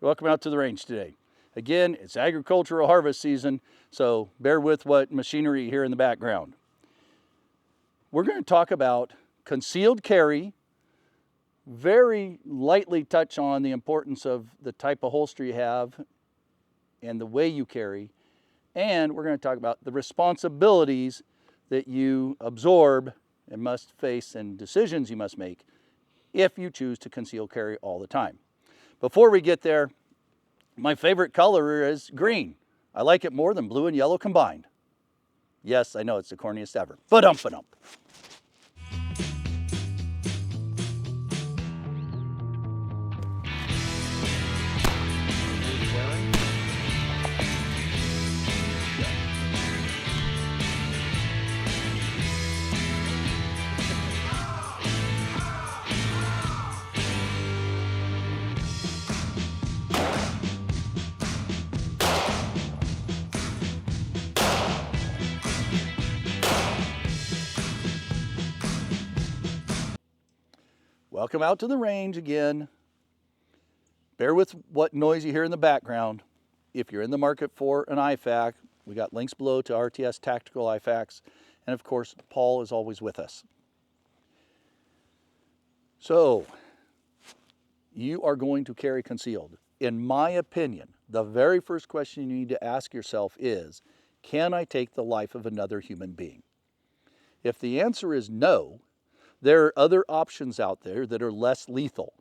Welcome out to the range today. Again, it's agricultural harvest season, so bear with what machinery you hear in the background. We're going to talk about concealed carry, very lightly touch on the importance of the type of holster you have and the way you carry, and we're going to talk about the responsibilities that you absorb and must face and decisions you must make if you choose to conceal carry all the time. Before we get there, my favorite color is green. I like it more than blue and yellow combined. Yes, I know it's the corniest ever. Ba-dump-ba-dump. Welcome out to the range again. Bear with what noise you hear in the background. If you're in the market for an IFAK, we got links below to RTS Tactical IFAKs. And of course, Paul is always with us. So, you are going to carry concealed. In my opinion, the very first question you need to ask yourself is, can I take the life of another human being? If the answer is no, there are other options out there that are less lethal.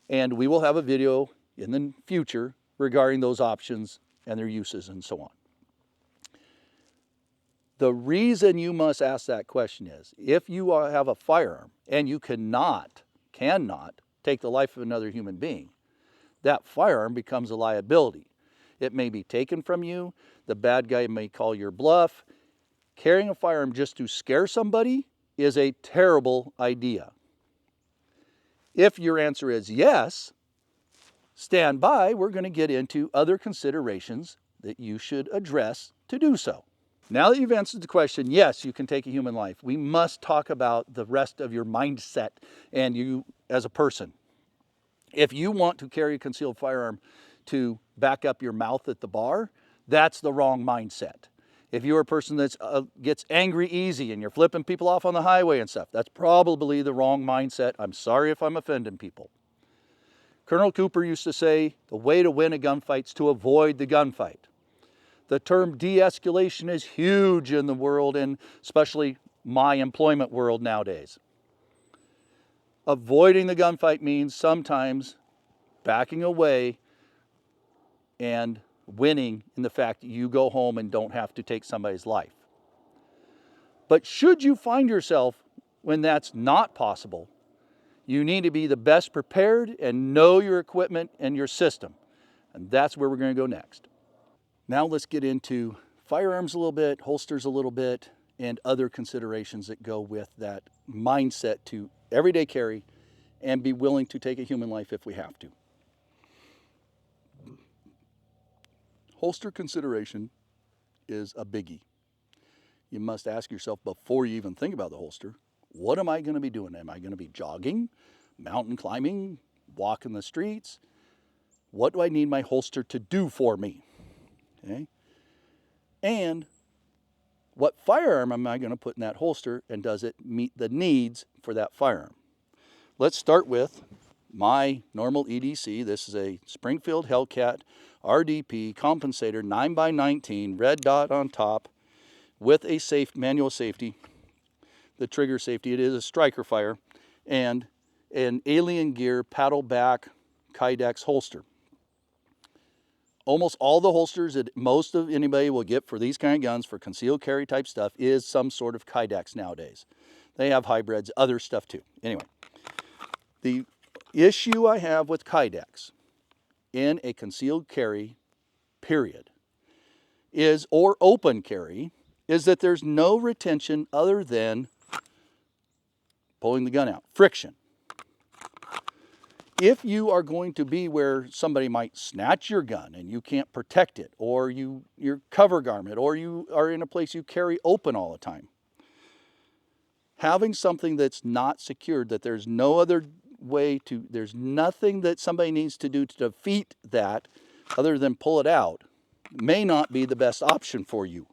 And we will have a video in the future regarding those options and their uses and so on. The reason you must ask that question is, if you have a firearm and you cannot take the life of another human being, that firearm becomes a liability. It may be taken from you, the bad guy may call your bluff. Carrying a firearm just to scare somebody is a terrible idea. If your answer is yes, stand by. We're going to get into other considerations that you should address to do so. Now that you've answered the question, yes, you can take a human life, we must talk about the rest of your mindset and you as a person. If you want to carry a concealed firearm to back up your mouth at the bar, that's the wrong mindset. If you're a person that gets angry easy and you're flipping people off on the highway and stuff, that's probably the wrong mindset. I'm sorry if I'm offending people. Colonel Cooper used to say, the way to win a gunfight is to avoid the gunfight. The term de-escalation is huge in the world, and especially my employment world nowadays. Avoiding the gunfight means sometimes backing away and winning in the fact that you go home and don't have to take somebody's life. But should you find yourself when that's not possible, you need to be the best prepared and know your equipment and your system. And that's where we're going to go next. Now let's get into firearms a little bit, holsters a little bit, and other considerations that go with that mindset to everyday carry and be willing to take a human life if we have to. Holster consideration is a biggie. You must ask yourself before you even think about the holster, what am I going to be doing? Am I going to be jogging, mountain climbing, walking the streets? What do I need my holster to do for me? Okay? And what firearm am I going to put in that holster, and does it meet the needs for that firearm? Let's start with my normal EDC. This is a Springfield Hellcat RDP compensator 9x19, red dot on top with a manual safety, the trigger safety. It is a striker fire, and an Alien Gear paddle back Kydex holster. Almost all the holsters that most of anybody will get for these kind of guns for concealed carry type stuff is some sort of Kydex nowadays. They have hybrids, other stuff too. Anyway, the issue I have with Kydex in a concealed carry period is, or open carry, is that there's no retention other than pulling the gun out, friction. If you are going to be where somebody might snatch your gun and you can't protect it, or your cover garment, or you are in a place you carry open all the time, having something that's not secured, that there's no other way to, there's nothing that somebody needs to do to defeat that other than pull it out. May not be the best option for you.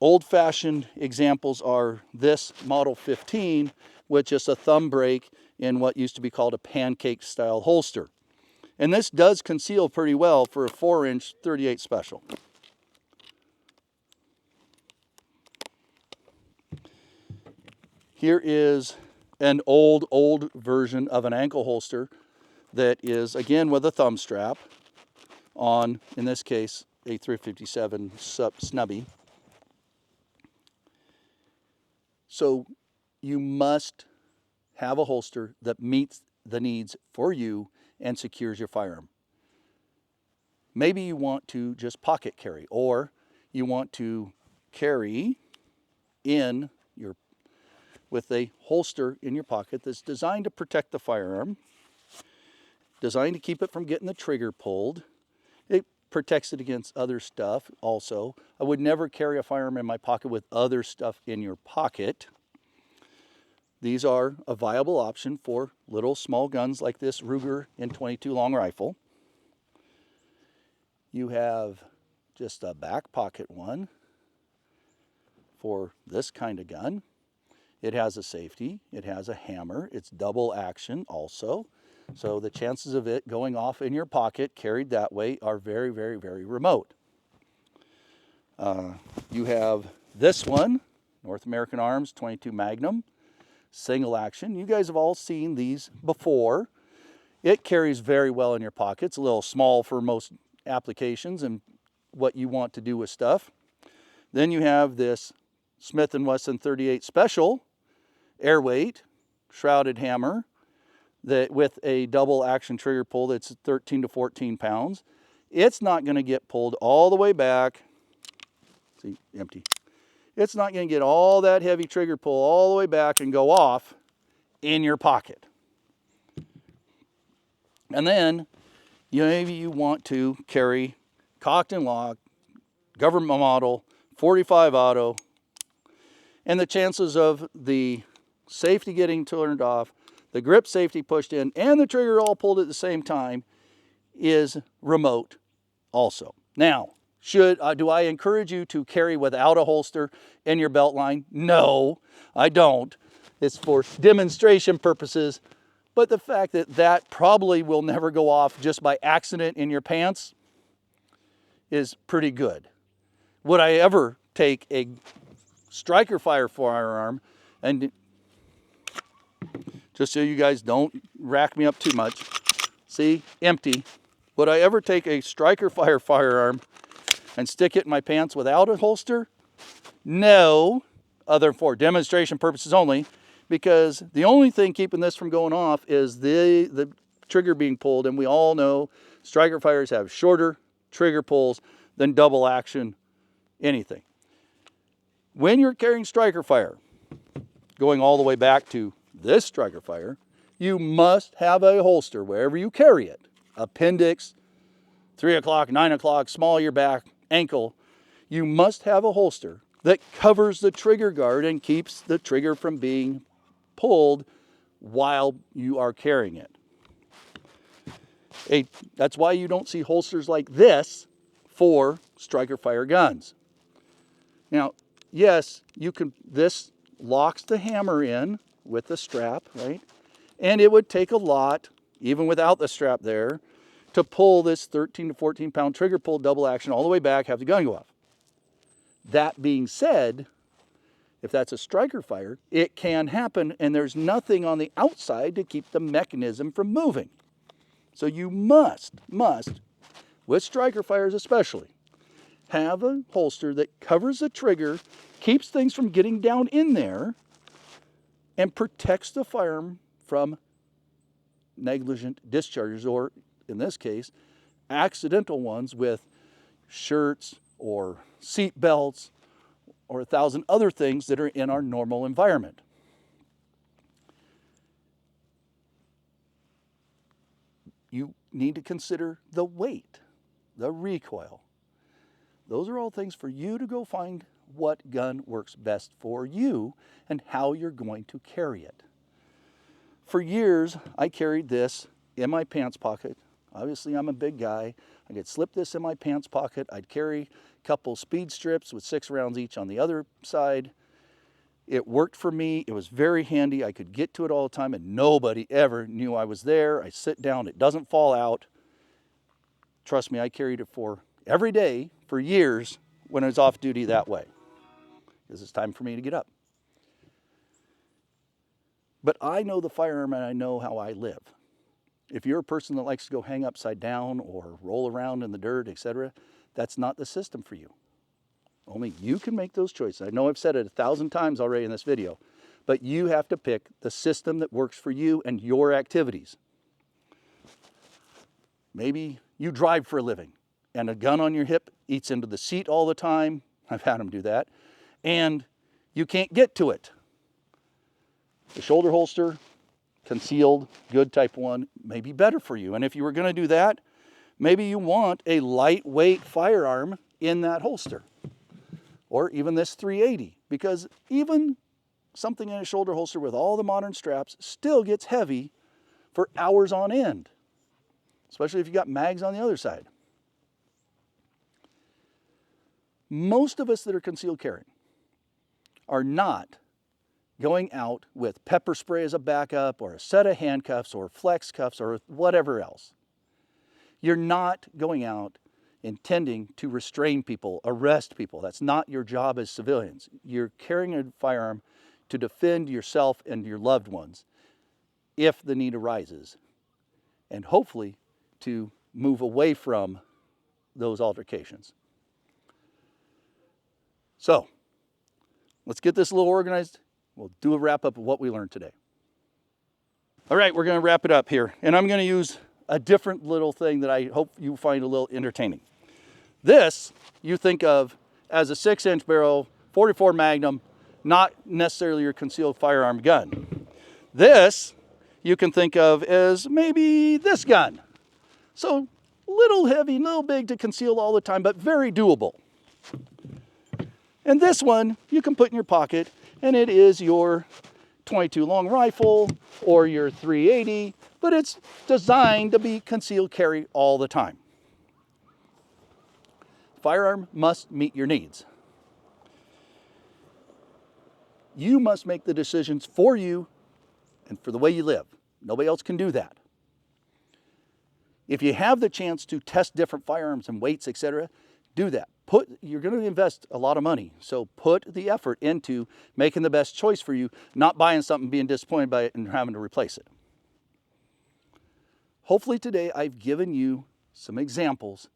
Old-fashioned examples are this Model 15, which is a thumb brake in what used to be called a pancake-style holster. And this does conceal pretty well for a 4-inch 38 Special. Here is an old version of an ankle holster that is, again, with a thumb strap on, in this case, a 357 snubby. So you must have a holster that meets the needs for you and secures your firearm. Maybe you want to just pocket carry, or you want to carry in your, with a holster in your pocket that's designed to protect the firearm, designed to keep it from getting the trigger pulled. It protects it against other stuff also. I would never carry a firearm in my pocket with other stuff in your pocket. These are a viable option for little small guns like this Ruger M22 long rifle. You have just a back pocket one for this kind of gun. It has a safety, it has a hammer, it's double action also. So the chances of it going off in your pocket carried that way are very, very, very remote. You have this one, North American Arms 22 Magnum, single action. You guys have all seen these before. It carries very well in your pocket. It's a little small for most applications and what you want to do with stuff. Then you have this Smith & Wesson 38 Special, airweight, shrouded hammer, that with a double action trigger pull that's 13 to 14 pounds. It's not going to get pulled all the way back. See, empty. It's not going to get all that heavy trigger pull all the way back and go off in your pocket. And then maybe you want to carry cocked and locked, government model, 45 auto, and the chances of the safety getting turned off, the grip safety pushed in, and the trigger all pulled at the same time is remote also. Now, do I encourage you to carry without a holster in your belt line? No, I don't. It's for demonstration purposes. But the fact that that probably will never go off just by accident in your pants is pretty good. Would I ever take a striker fire firearm, and just so you guys don't rack me up too much, see, empty. Would I ever take a striker fire firearm and stick it in my pants without a holster? No, other than for demonstration purposes only, because the only thing keeping this from going off is the trigger being pulled, and we all know striker fires have shorter trigger pulls than double action anything. When you're carrying striker fire, going all the way back to this striker fire, you must have a holster wherever you carry it. Appendix, 3 o'clock, 9 o'clock, small of your back, ankle. You must have a holster that covers the trigger guard and keeps the trigger from being pulled while you are carrying it. That's why you don't see holsters like this for striker fire guns. Now, yes, this locks the hammer in with the strap, right? And it would take a lot, even without the strap there, to pull this 13 to 14 pound trigger pull double action all the way back, have the gun go off. That being said, if that's a striker fire, it can happen, and there's nothing on the outside to keep the mechanism from moving. So you must, with striker fires especially, have a holster that covers the trigger, keeps things from getting down in there, and protects the firearm from negligent discharges, or in this case, accidental ones with shirts or seat belts or 1,000 other things that are in our normal environment. You need to consider the weight, the recoil. Those are all things for you to go find what gun works best for you and how you're going to carry it. For years, I carried this in my pants pocket. Obviously, I'm a big guy. I could slip this in my pants pocket. I'd carry a couple speed strips with 6 rounds each on the other side. It worked for me. It was very handy. I could get to it all the time, and nobody ever knew I was there. I sit down. It doesn't fall out. Trust me, I carried it for every day for years when I was off duty that way, because it's time for me to get up. But I know the firearm and I know how I live. If you're a person that likes to go hang upside down or roll around in the dirt, etc., that's not the system for you. Only you can make those choices. I know I've said it 1,000 times already in this video, but you have to pick the system that works for you and your activities. Maybe you drive for a living and a gun on your hip eats into the seat all the time. I've had them do that. And you can't get to it. The shoulder holster, concealed, good type 1, may be better for you. And if you were going to do that, maybe you want a lightweight firearm in that holster. Or even this 380, because even something in a shoulder holster with all the modern straps still gets heavy for hours on end, especially if you got mags on the other side. Most of us that are concealed carrying are not going out with pepper spray as a backup or a set of handcuffs or flex cuffs or whatever else. You're not going out intending to restrain people, arrest people. That's not your job as civilians. You're carrying a firearm to defend yourself and your loved ones if the need arises, and hopefully to move away from those altercations. So, let's get this a little organized. We'll do a wrap up of what we learned today. All right, we're going to wrap it up here, and I'm going to use a different little thing that I hope you find a little entertaining. This you think of as a 6-inch barrel, 44 Magnum, not necessarily your concealed firearm gun. This you can think of as maybe this gun. So little heavy, little big to conceal all the time, but very doable. And this one you can put in your pocket, and it is your .22 long rifle or your 380, but it's designed to be concealed carry all the time. Firearm must meet your needs. You must make the decisions for you and for the way you live. Nobody else can do that. If you have the chance to test different firearms and weights, etc., do that. You're going to invest a lot of money, so put the effort into making the best choice for you, not buying something, being disappointed by it, and having to replace it. Hopefully today I've given you some examples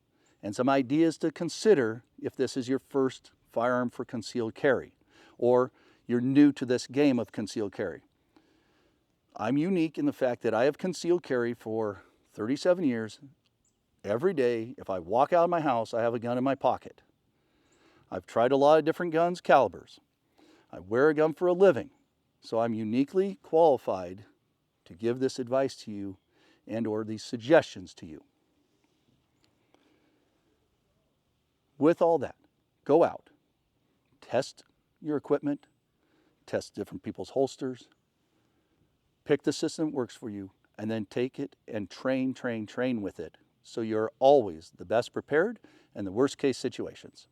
and some ideas to consider if this is your first firearm for concealed carry, or you're new to this game of concealed carry. I'm unique in the fact that I have concealed carry for 37 years. Every day, if I walk out of my house, I have a gun in my pocket. I've tried a lot of different guns, calibers. I wear a gun for a living, so I'm uniquely qualified to give this advice to you and or these suggestions to you. With all that, go out, test your equipment, test different people's holsters, pick the system that works for you, and then take it and train with it, so you're always the best prepared in the worst case situations.